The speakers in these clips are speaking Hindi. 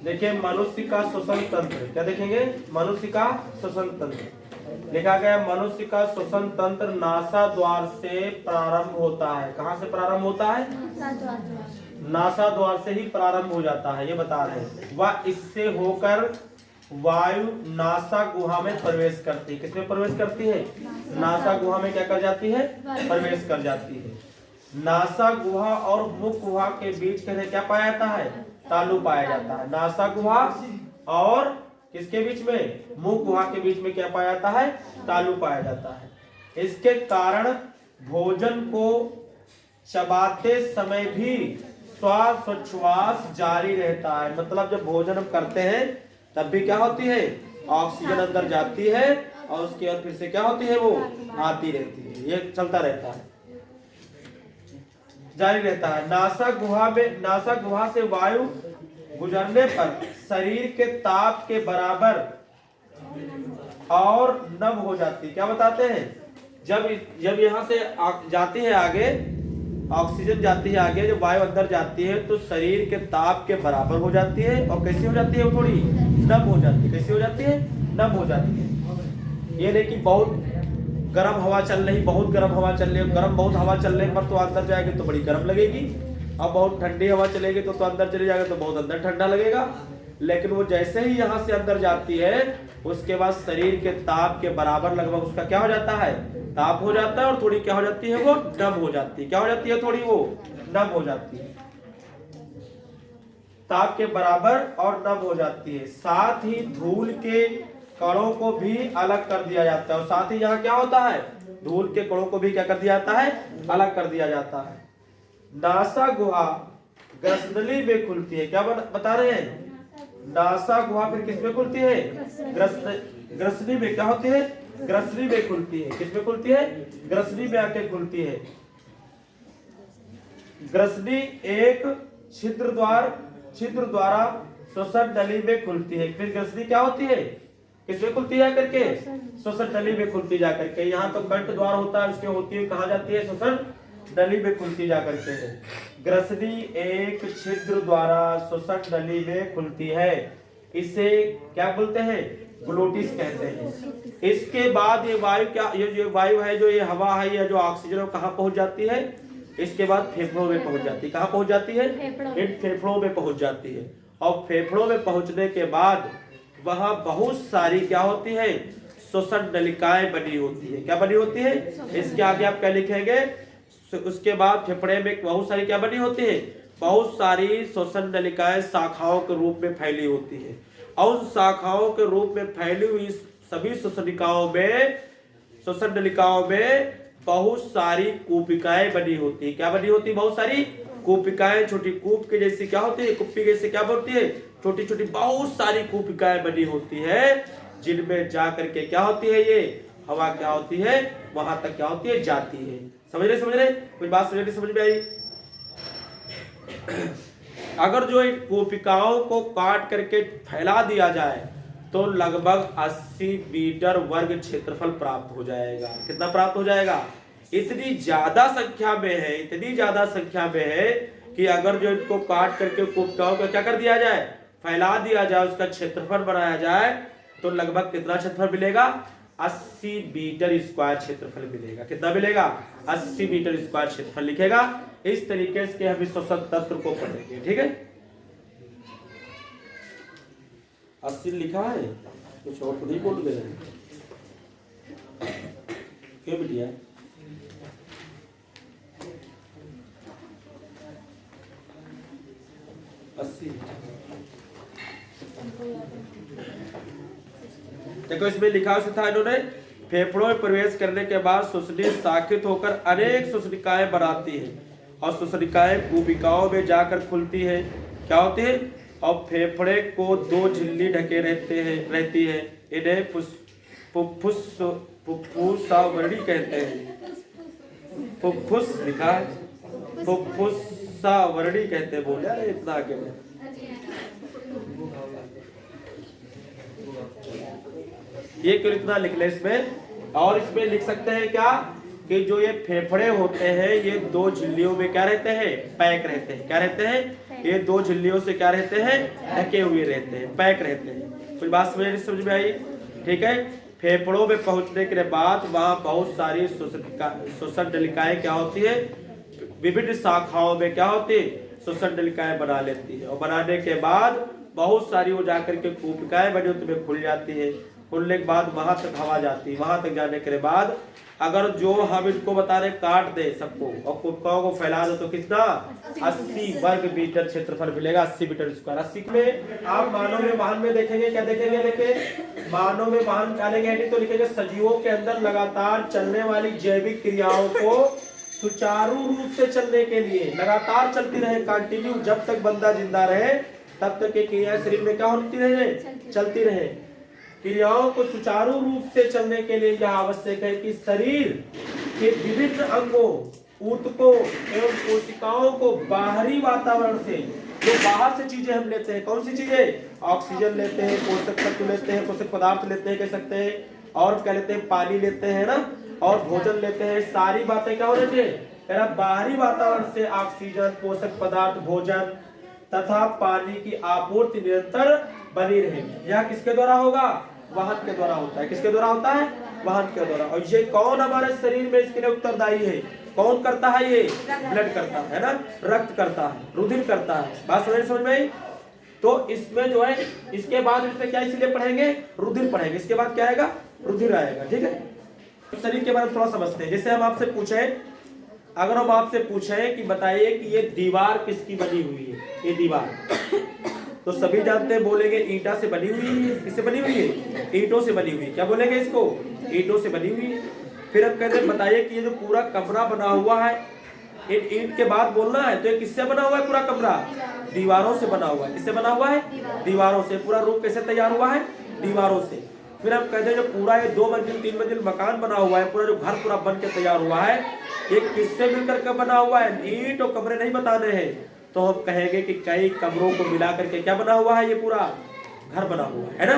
देखिए मनुष्य का श्वसन तंत्र, क्या देखेंगे? मनुष्य का श्वसन तंत्र लिखा गया। मनुष्य का श्वसन तंत्र नासा द्वार से प्रारंभ होता है। कहाँ से प्रारंभ होता है? नासा द्वार से ही प्रारंभ हो जाता है, ये बता रहे हैं। वह इससे होकर वायु नासा गुहा में प्रवेश करती है। किसमें प्रवेश करती है? नासा गुहा में क्या कर जाती है? प्रवेश कर जाती है। नासा गुहा और मुख गुहा के बीच क्या पाया जाता है? तालु पाया जाता है। नासा गुहा और किसके बीच में? मुख गुहा के बीच में क्या पाया जाता है? तालु पाया जाता है। इसके कारण भोजन को चबाते समय भी श्वासोच्छ्वास जारी रहता है। मतलब जब भोजन हम करते हैं तब भी क्या होती है? ऑक्सीजन अंदर जाती है और उसके बाद फिर से क्या होती है? वो आती रहती है। ये चलता रहता है, जारी रहता है। नासा गुहा से वायु गुजरने पर शरीर के ताप के बराबर और नम हो जाती। क्या बताते हैं? जब यहाँ से जाती है आगे, ऑक्सीजन जाती है आगे, जब वायु अंदर जाती है तो शरीर के ताप के बराबर हो जाती है। और कैसी हो जाती है? वो थोड़ी नम हो जाती है। कैसी हो जाती है? नम हो जाती है। ये नहीं कि बहुत गर्म हवा चल रही, बहुत गर्म हवा चल रही है, गर्म बहुत हवा चलने पर तो अंदर जाएगी तो बड़ी गर्म लगेगी, अब बहुत ठंडी हवा चलेगी तो अंदर चले जाएगा तो बहुत अंदर ठंडा लगेगा। लेकिन वो जैसे ही यहाँ से अंदर जाती है उसके बाद शरीर के ताप के बराबर लगभग उसका क्या हो जाता है? ताप हो जाता है। और थोड़ी क्या हो जाती है? वो नम हो जाती है। क्या हो जाती है? थोड़ी वो नम हो जाती है। ताप के बराबर और नम हो जाती है। साथ ही धूल के कणों को भी अलग कर दिया जाता है। और साथ ही यहाँ क्या होता है? धूल के कणों को भी क्या कर दिया जाता है? अलग कर दिया जाता है। नासा गुहा ग्रसनली में खुलती है। क्या बता रहे हैं? नासा गुहा फिर किसमें खुलती है? ग्रसनी में। क्या होती है? ग्रसनी में खुलती है। किसमें खुलती है? ग्रसनी में आके खुलती है। ग्रसनी एक छिद्र द्वारा श्वसन नली में खुलती है। फिर ग्रसनी क्या होती है? किसमें खुलती है करके? श्वसन नली में खुलती जा करके। यहाँ तो कंठ द्वार होता है, इसके होती है कहाँ जाती है? श्वसन नली में खुलती जा करके है। ग्रसनी एक छिद्र द्वारा श्वसन नली में खुलती है। इसे क्या बोलते हैं? ग्लोटिस कहते हैं। इसके बाद ये वायु ये वायु है, जो ये हवा है, ये जो ऑक्सीजन है, कहाँ पहुंच जाती है? इसके बाद फेफड़ों में पहुंच जाती है। कहाँ पहुंच जाती है? फेफड़ों में पहुंच जाती है। और फेफड़ों में पहुंचने के बाद वह बहुत सारी क्या होती है? श्वसन नलिकाएं बनी होती है। क्या बनी होती है? इसके आगे आप क्या लिखेंगे? उसके बाद फेफड़े में बहुत सारी क्या बनी होती है? बहुत सारी श्वसन नलिकाएं शाखाओं के रूप में फैली होती है। और उन शाखाओं के रूप में फैली हुई सभी श्वसन नलिकाओं में बहुत सारी कूपिकाएं बनी होती है। क्या बनी होती है? बहुत सारी कूपिकाएं। छोटी कूप के जैसी क्या होती है? कुप्पी जैसे क्या बोलती है? छोटी छोटी बहुत सारी कूपिकाएं बनी होती है, जिनमें जा करके क्या होती है? ये हवा क्या होती है? वहां तक क्या होती है? जाती है। समझ रहे? कुछ बात समझ में आई? अगर जो इन कूपिकाओं को काट करके फैला दिया जाए तो लगभग 80 मीटर वर्ग क्षेत्रफल प्राप्त हो जाएगा। कितना प्राप्त हो जाएगा? इतनी ज्यादा संख्या में है कि अगर जो इनको काट करके कूपिकाओं को क्या कर दिया जाए? फैला दिया जाए, उसका क्षेत्रफल बनाया जाए तो लगभग कितना क्षेत्रफल मिलेगा? 80 मीटर स्क्वायर क्षेत्रफल मिलेगा। कितना मिलेगा? 80 मीटर स्क्वायर क्षेत्रफल लिखेगा। इस तरीके से हम इस श्वसन तंत्र को पढ़ेंगे। ठीक है? 80 लिखा है, कुछ और तो नहीं बोल दे रहे? क्यों बिटिया? देखो इसमें लिखा था इन्होंने, फेफड़ों में प्रवेश करने के बाद श्वसनी शाखित होकर अनेक श्वसनिकाएं बनाती है और श्वसनिकाएं कूपिकाओं में जाकर खुलती है। क्या होती है? और फेफड़े को 2 झिल्ली ढके रहती है। इन्हें फुफ्फुसावरणी कहते हैं। फुफ्फुस लिखा है, फुफ्फुसावरणी कहते हैं। बोले अरे इतना आगे में ये क्यों इतना लिख ले इसमें? और इसमें लिख सकते हैं क्या कि जो ये फेफड़े होते हैं ये 2 झिल्लियों में क्या रहते हैं? पैक रहते हैं। क्या रहते हैं? ये दो झिल्लियों से क्या रहते हैं, ढके हुए रहते हैं, पैक रहते हैं। कुछ बात समझ में आई? ठीक है। फेफड़ों में पहुंचने के बाद वहां बहुत सारी श्वसन नलिकाएं क्या होती है, विभिन्न शाखाओं में क्या होती है, श्वसन नलिकाएं बना लेती है, और बनाने के बाद बहुत सारी वो जाकर के कूपिकाएं बनी होती है, खुल जाती है। खुलने के बाद वहां तक हवा जाती है, वहां तक जाने के बाद अगर जो हम इनको बता रहे काट दे सबको और कूपिकाओं को फैला दो तो कितना 80 वर्ग मीटर क्षेत्रफल मिलेगा, 80 मीटर स्क्वायर। 80 में आप मानव में वाहन में देखेंगे, क्या देखेंगे, देखिए मानव में वाहन डालेंगे तो लिखेंगे सजीवों के अंदर लगातार चलने वाली जैविक क्रियाओं को सुचारू रूप से चलने के लिए लगातार चलती रहे, कंटिन्यू, जब तक बंदा जिंदा रहे तब तक ये क्रियाएं शरीर में क्या होती रहे, चलती रहे। क्रियाओं को सुचारू रूप से चलने के लिए यह आवश्यक है कि शरीर के विभिन्न अंगों, ऊतकों एवं कोशिकाओं को बाहरी वातावरण से, जो बाहर से चीजें हम लेते हैं, कौन सी चीजें, ऑक्सीजन लेते हैं, पोषक तत्व लेते हैं, पोषक पदार्थ लेते हैं, कह सकते हैं, और क्या लेते हैं, पानी लेते हैं ना, और भोजन लेते हैं, सारी बातें क्या होनी चाहिए, बाहरी वातावरण से ऑक्सीजन, पोषक पदार्थ, भोजन तथा पानी की आपूर्ति निरंतर बनी रहेगी। यह किसके द्वारा होगा, वाहन के द्वारा होता है। किसके द्वारा होता है, वाहन के द्वारा। और ये कौन हमारे शरीर में इसके लिए उत्तरदायी है, कौन करता है, ये ब्लड करता है ना, रक्त करता है, रुधिर करता है। बात समझ में आई? तो इसमें जो है, इसके बाद इसमें क्या इसलिए पढ़ेंगे, रुधिर पढ़ेंगे, इसके बाद क्या आएगा, रुधिर आएगा। ठीक है, शरीर के बारे में थोड़ा समझते हैं। जैसे हम आपसे पूछे, अगर हम आपसे पूछे कि बताइए कि ये दीवार किसकी बनी हुई है, ये दीवार, तो सभी जानते हैं, बोलेंगे ईंटा से बनी हुई है। किससे बनी हुई है, ईंटों से बनी हुई है। क्या बोलेंगे इसको, ईंटों से बनी हुई है। फिर हम कहते हैं बताइए कि ये जो पूरा कमरा बना हुआ है, इन ईंट के बाद बोलना है तो ये किससे बना हुआ है, पूरा कमरा दीवारों से बना हुआ है। किससे बना हुआ है, दीवारों से। पूरा रूप कैसे तैयार हुआ है, दीवारों से। फिर हम कहते हैं जो पूरा ये 2 मंजिल 3 मंजिल मकान बना हुआ है, पूरा जो घर पूरा बन के तैयार हुआ है, ये किससे मिलकर के बना हुआ है, ईंट और कमरे नहीं बताने हैं, तो हम कहेंगे कि कई कमरों को मिला करके क्या बना हुआ है, ये पूरा घर बना हुआ है ना।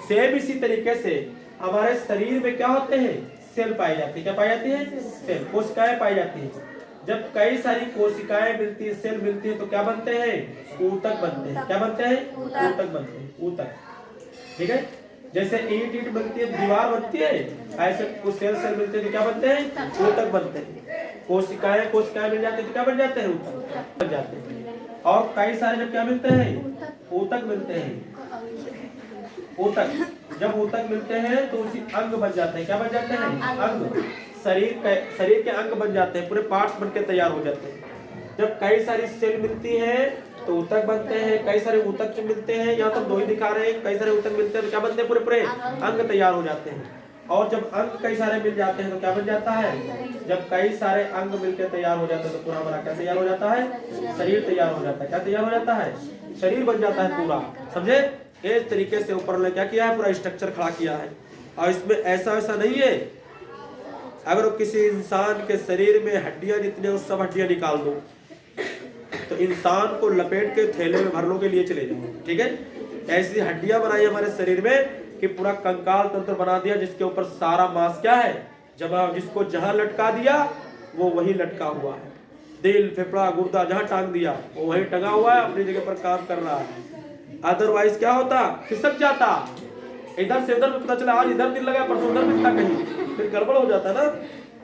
सेम इसी तरीके से हमारे शरीर में क्या होते हैं, सेल पाई जाती है। क्या पाई जाती है, सेल, कोशिकाएं पाई जाती है। जब कई सारी कोशिकाएं मिलती है, सेल मिलती है, तो क्या बनते हैं, ऊतक बनते हैं। क्या बनते हैं, ऊतक बनते हैं, ऊतक। ठीक है, जैसे ईंट मिलती है, दीवार बनती है, ऐसे कुछ सेल मिलते हैं तो क्या बनते हैं, ऊतक बनते हैं। कोशिकाएं मिल जाती है तो क्या बन जाते हैं, ऊतक बन जाते हैं। और कई सारे जब क्या मिलते हैं, ऊतक मिलते हैं, ऊतक। जब ऊतक मिलते हैं तो उसी अंग बन जाते हैं। क्या बन जाते हैं, अंग। शरीर के अंग बन जाते हैं, पूरे पार्ट्स बनके तैयार हो जाते हैं। जब कई सारी सेल मिलती है तो ऊतक बनते हैं, कई सारे ऊतक मिलते हैं, यहाँ तो 2 ही दिखा रहे हैं, कई सारे ऊतक मिलते हैं तो क्या बनते हैं, पूरे अंग तैयार हो जाते हैं। और जब अंग कई सारे मिल जाते हैं तो क्या बन जाता है, जब कई सारे अंग मिलकर तैयार हो जाते हैं तो पूरा हमारा क्या तैयार हो जाता है, शरीर तैयार हो जाता है। क्या तैयार हो जाता है, शरीर बन जाता है पूरा। समझे, इस तरीके से ऊपर ने क्या किया है, पूरा स्ट्रक्चर खड़ा किया है। और इसमें ऐसा नहीं है, अगर किसी इंसान के शरीर में हड्डियां जितने उस सब हड्डियां निकाल दो तो इंसान को लपेट के थैले में भर लो के लिए चले जाओ। ठीक है, ऐसी हड्डियां बनाई हमारे शरीर में कि पूरा कंकाल तंत्र बना दिया, जिसके ऊपर सारा मांस क्या है, जब जिसको जहां लटका दिया वो वही लटका हुआ है। दिल, फेफड़ा, गुर्दा जहां टांग दिया वो वही टंगा हुआ है, अपनी जगह पर काम कर रहा है। अदरवाइज क्या होता, खिसक जाता, इधर से उधर में पता चला आज इधर दिल लगा, परसों उधर मिलता, कहीं फिर गड़बड़ हो जाता ना।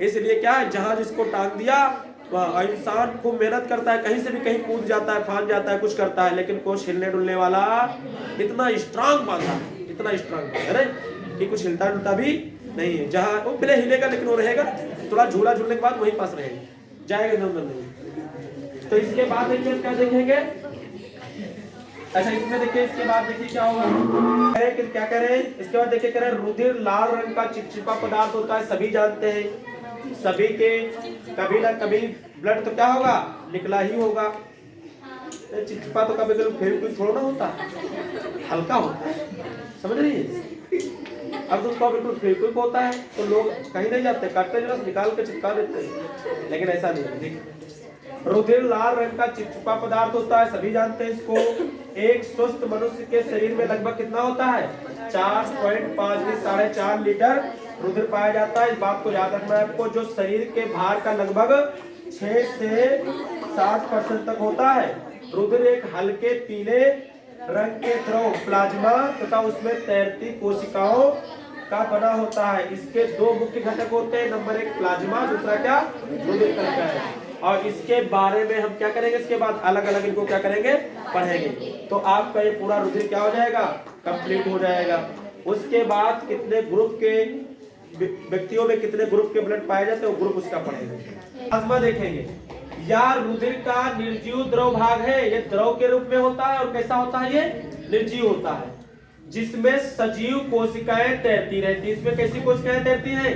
इसलिए क्या है, जहां जिसको टांग दिया इंसान खूब मेहनत करता है, कहीं से भी कहीं कूद जाता है, फांद जाता है, कुछ करता है, लेकिन कुछ हिलने डुलने वाला इतना स्ट्रांग बांधा है, इतना स्ट्रांग है कि कुछ हिलता डुलता भी नहीं है। जहाँ वो पहले हिलेगा लेकिन वो रहेगा, थोड़ा झूला झूलने के बाद वही पास रहेगा, जाएगा इधर उधर नहीं। तो इसके बाद देखिए क्या देखेंगे, अच्छा इसमें देखिए, इसके बाद देखिए क्या होगा, क्या करें, इसके बाद देखिए करें, रुधिर लाल रंग का चिपचिपा पदार्थ होता है, सभी जानते हैं। सभी के कभी ना कभी ब्लड तो क्या होगा, निकला ही होगा। चिपचिपा तो कभी कभी फिर कोई थोड़ा ना होता, हल्का होता है, समझ रही है। अब तो बिल्कुल फेविक्विक होता है तो लोग कहीं नहीं जाते, काटते जो निकाल के चिपका देते हैं, लेकिन ऐसा नहीं है। रुधिर लाल रंग का चिपचिपा पदार्थ होता है, सभी जानते हैं इसको। एक स्वस्थ मनुष्य के शरीर में लगभग कितना होता है, 4.5 4.5 लीटर रुधिर पाया जाता है। इस बात को याद रखना है आपको, जो शरीर के भार का लगभग 6 से 7% तक होता है, रुधिर एक हल्के पीले रंग के द्रव प्लाज्मा तथा उसमें तैरती कोशिकाओं का बना होता है। इसके दो मुख्य घटक होते हैं, नंबर 1 प्लाज्मा, दूसरा क्या, रुधिर कणिका है। और इसके बारे में हम क्या करेंगे, इसके बाद अलग अलग इनको क्या करेंगे, पढ़ेंगे। तो आपका ये पूरा रुधिर क्या हो जाएगा, कंप्लीट हो जाएगा। उसके बाद कितने ग्रुप के व्यक्तियों में कितने ग्रुप के ब्लड पाए जाते हैं वो ग्रुप उसका पढ़ेंगे। प्लाज्मा देखेंगे, या रुधिर का निर्जीव द्रव भाग है, ये द्रव के रूप में होता है और कैसा होता है, ये निर्जीव होता है, जिसमें सजीव कोशिकाएं तैरती रहती है। इसमें कैसी कोशिकाएं तैरती हैं,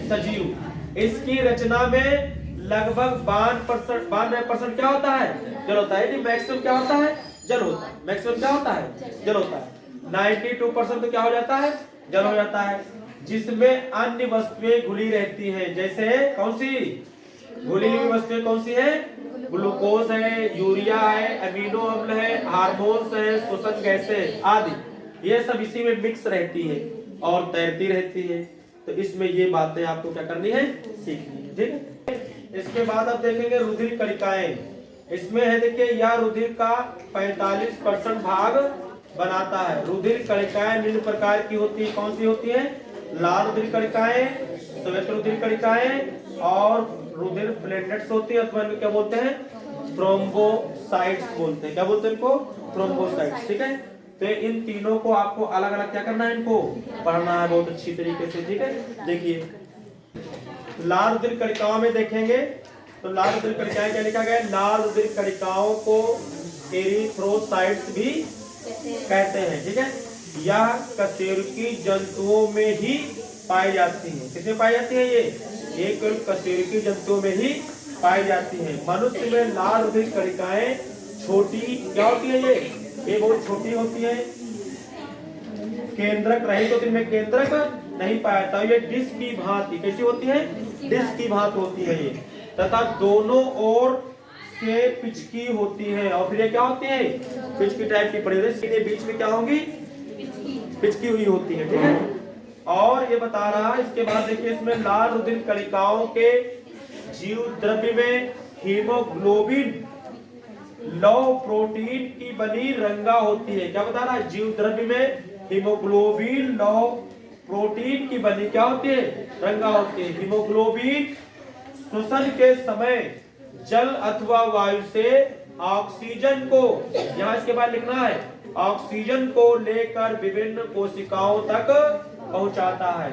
सजीव। इसकी रचना में लगभग 92% क्या होता है, जल होता है। मैक्सिमम क्या होता है, जल होता है। मैक्सिमम क्या होता है, जल होता है। 92% तो क्या हो जाता है, जल हो जाता है। जिसमें अन्य वस्तुएं घुली रहती हैं, जैसे कौन सी घुली हुई वस्तुएं, कौन सी है, ग्लूकोज है, यूरिया है, अमीनो अम्ल है, हार्मोन्स है, श्वसन गैसें आदि, ये सब इसी में मिक्स रहती है और तैरती रहती है। तो इसमें ये बातें आपको क्या करनी है, सीखनी है, ठीक है। इसके बाद आप देखेंगे रुधिर कणिकाएं। इसमें है देखिए, यह रुधिर का 45% भाग बनाता है। रुधिर कणिकाएं निम्न प्रकार की होती है, कौन सी होती है, लाल रुधिर कणिकाएं, श्वेत रुधिर कणिकाएं और रुधिर प्लेटलेट्स होती है, अथवा क्या बोलते हैं, थ्रोम्बोसाइट्स बोलते हैं। क्या बोलते हैं इनको, थ्रोम्बोसाइट्स, ठीक है। तो इन तीनों को आपको अलग अलग क्या करना है, इनको पढ़ना है बहुत अच्छी तरीके से, ठीक है। देखिए लाल रुधिर कणिकाओं में देखेंगे तो लाल रुधिर कणिकाएं क्या लिखा गया है, लाल रुधिर कणिकाओं को एरिथ्रोसाइट्स भी कहते हैं, ठीक है। यह कशेरुकी जंतुओं में ही पाई जाती है। किसमें पाई जाती है, ये कशेरुकी जंतुओं में ही पाई जाती है। मनुष्य में लाल रुधिर कणिकाएं छोटी क्या होती है, ये बहुत छोटी होती है, केंद्रक रहित होती है, केंद्रक नहीं पाया जाता। ये डिस्क की भांति कैसी होती है, डिस्क की भांति होती है ये, तथा दोनों ओर से पिचकी होती है। और फिर ये क्या होती है, पिचकी टाइप की पड़ी हुई, सीधे बीच में क्या होंगी, पिचकी हुई होती है, ठीक है। और ये बता रहा है, इसके बाद देखिए इसमें लाल रुधिर कणिकाओं के जीव द्रव्य में हीमोग्लोबिन लौह प्रोटीन की बनी रंगा होती है। क्या बता रहा है, जीव द्रव्य में हीमोग्लोबिन लौह प्रोटीन की बनी क्या होती है, रंगा होती है। हीमोग्लोबिन श्वसन के समय जल अथवा वायु से ऑक्सीजन को, यहाँ इसके बाद लिखना है, ऑक्सीजन को लेकर विभिन्न कोशिकाओं तक पहुंचाता है।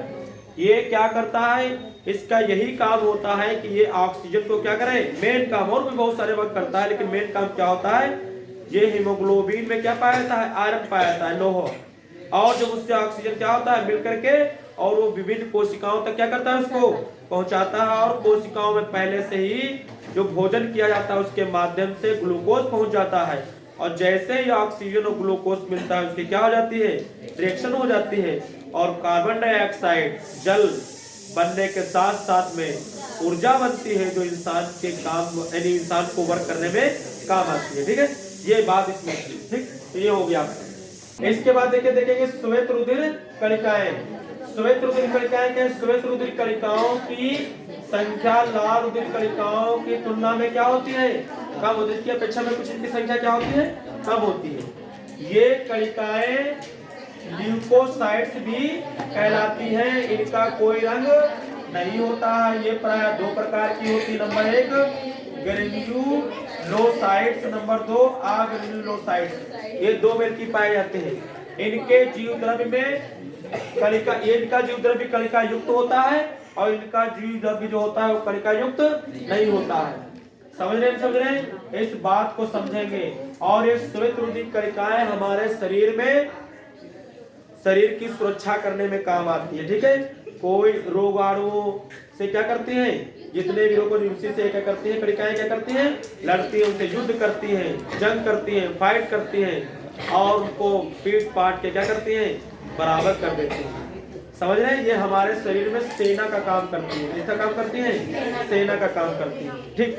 ये क्या करता है, इसका यही काम होता है कि ये ऑक्सीजन को क्या करे, मेन काम, और भी बहुत सारे वर्क करता है, लेकिन मेन काम क्या होता है, ये हीमोग्लोबिन में क्या पाया जाता है, आयरन पाया जाता है, लोह, और जब उससे ऑक्सीजन क्या होता है मिल करके, और वो विभिन्न कोशिकाओं तक क्या करता है, उसको पहुंचाता है। और कोशिकाओं में पहले से ही जो भोजन किया जाता है उसके माध्यम से ग्लूकोज पहुंच जाता है, और जैसे ही ऑक्सीजन और ग्लूकोज मिलता है उसकी क्या हो जाती है, रिएक्शन हो जाती है, और कार्बन डाइऑक्साइड जल बनने के साथ साथ में ऊर्जा बनती है, जो इंसान के काम, यानी इंसान को वर्क करने में काम आती है, ठीक है। ये बात इसमें, ठीक, तो ये हो गया। इसके बाद देखेंगे श्वेत रुधिर कणिकाएं। श्वेत रुधिर कणिकाएं क्या है, श्वेत रुधिर कणिकाओं की संख्या लाल रुधिर कणिकाओं की तुलना में क्या होती है, कम होती है। इसकी अपेक्षा में कुछ इनकी संख्या क्या होती है, कम होती है। ये कणिकाएं ल्यूकोसाइट्स भी कहलाती हैं। इनका कोई रंग नहीं होता है। ये प्राय दो प्रकार की होती है, नंबर 1 ग्रेन्युलोसाइट्स, नंबर 2 अग्रेन्युलोसाइट्स। ये दो मेल की पाए जाते हैं। इनके जीव द्रव्य में कणिका, इनका जीव द्रव्य कणिका युक्त होता है, और इनका जीव द्रव्य जो होता है वो कणिका युक्त नहीं होता है। समझ रहे हैं, इस बात को समझेंगे। और ये श्वेत रुधिर कणिकाएं हमारे शरीर में, शरीर की सुरक्षा करने में काम आती है, ठीक है। कोई रोगाणुओं से क्या करती हैं, जितने भी रोगों से क्या करती हैं, कणिकाएं क्या करती हैं, लड़ती हैं, उनसे युद्ध करती हैं, जंग करती हैं, फाइट करती हैं, और उनको पीट पाट के क्या करती हैं, बराबर कर देती हैं। समझ रहे हैं, ये हमारे शरीर में सेना का काम करती है। किसका काम करती है, सेना का काम करती है, ठीक।